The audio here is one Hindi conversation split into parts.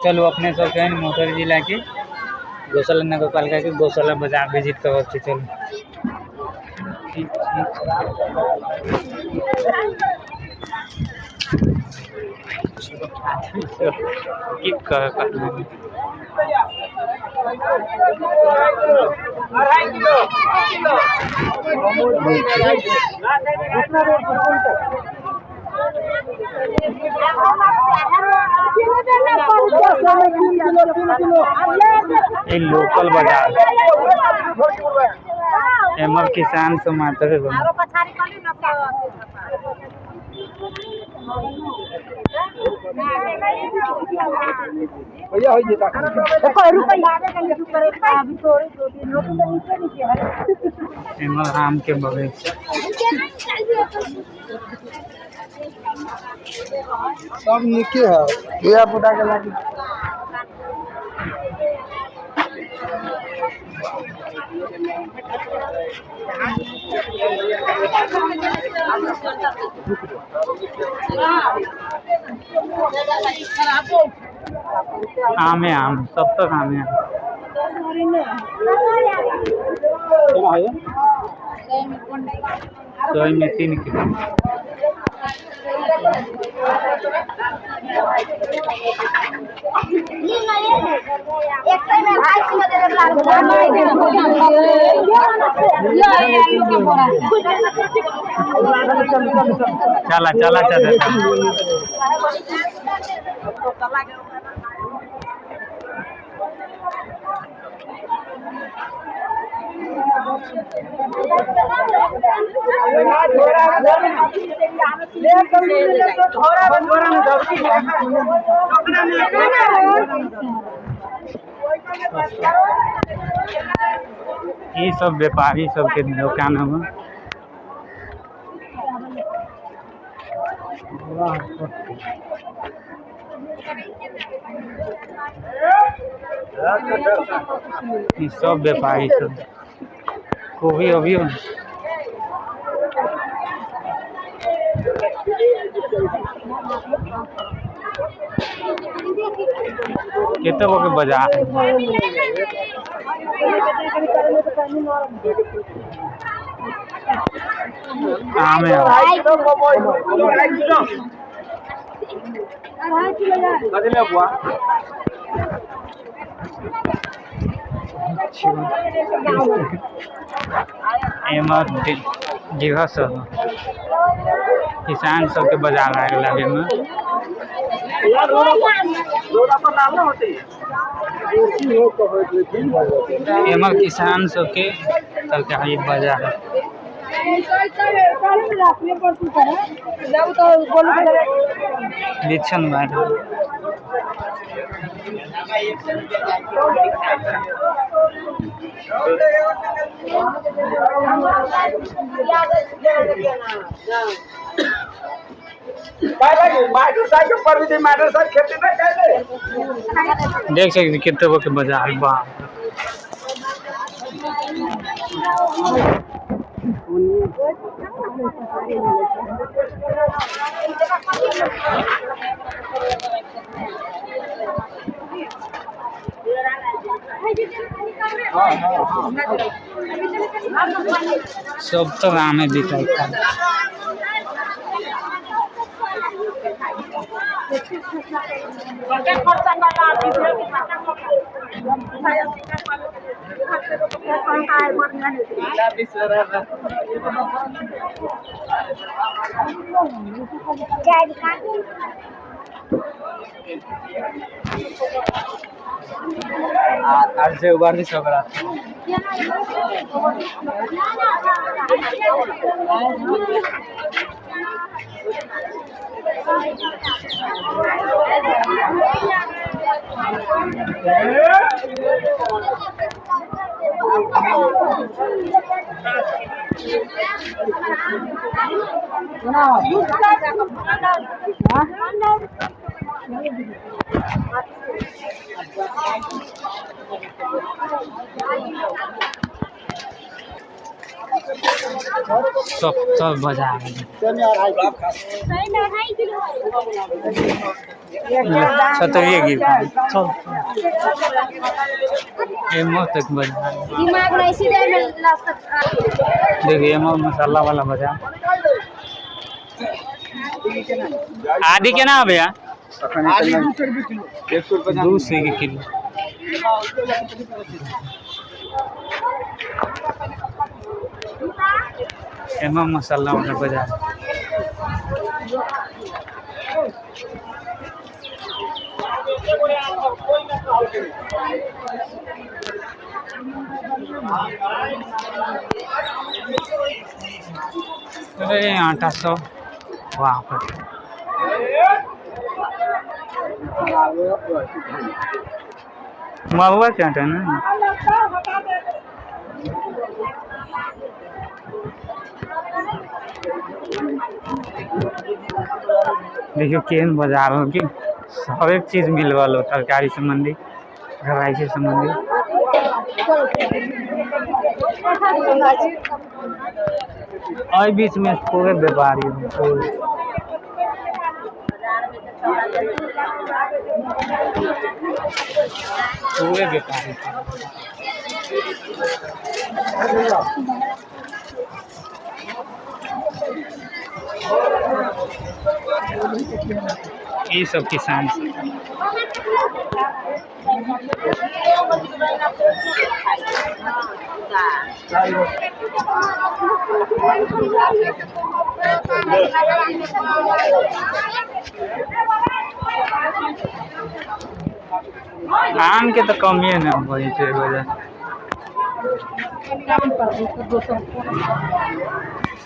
चलो अपने सब के मोटर जिला के गौशाला नगर पालिका के गौशाला बाजार विजिट करब छी। चलो ठीक की कह लोकल बाजार एमर किसान से मात्र एमर आम के बगीचा सब निके है ये बुढ़ा के लागी आम है आम सब तक आम है। सौ में 3 किलो चला चला चला ये सब व्यापारी सब के दुकान है। ये सब व्यापारी सब कोभी अभी कितने के बाजार आम है जगह सब किसान सब के बाजार आगे लगे में एमर किसान सब के सरकारी बाजार है। दीक्षण भाई देख सकते कितने के बाजार बा सब तो आम है दिखाई आज से उबार नहीं सकता सब बाजार छतरिए गिर तक बाजार देखिए मसाला वाला बाजार आदि के ना भैया 200 के किलो एमा मसाला वाला बाजार अरे आटा सब वहाँ पर महुआ के आटा ना देखियो केहन बाजार हो कि हर एक चीज मिलवा लो तरकारी संबंधी घराई से संबंधी और बीच में पूरे व्यापारी पूरे व्यापारी ये सब किसान आम के तो कमी है ना वही से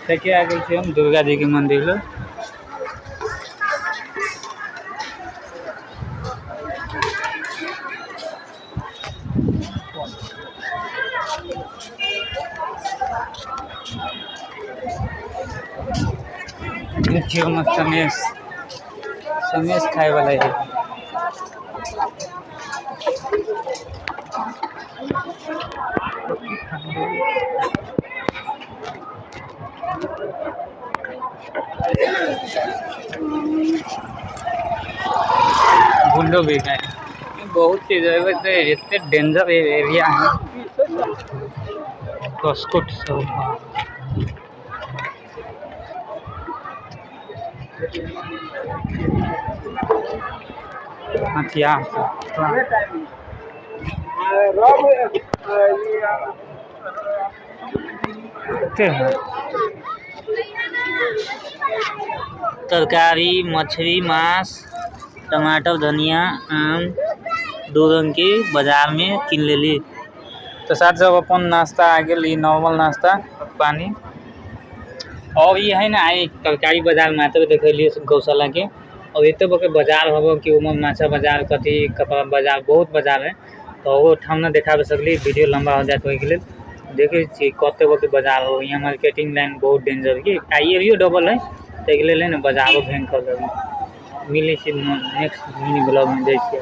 देखिए आ गए थे हम दुर्गा जी के मंदिर में देखिए हम समेस खाए वाला है गुंडो भी है बहुत चीज है इतने डेंजर एरिया है कस्कुट सब हथियार तरकारी मछली मांस टमाटर धनिया आम 2 रंग के बाजार में किन लेली तो साथ सब अपन नाश्ता आ गई नॉर्मल नाश्ता पानी और ये है ना आई तरकारी बाजार मात्र देखलिए गौशाला के और एत बके बाजार हम कि उमर माछा बाजार कथी कपड़ा बाजार बहुत बाजार है तो वो ठाम ना देखा सकली वीडियो लंबा हो जाए तो देखे कत बके बाजार हो यहाँ मार्केटिंग लाइन बहुत डेंजर की एरियो डबल है तो ना बाजारो भयंकर मिली नेक्स्ट मिनी ब्लॉग में देखिए।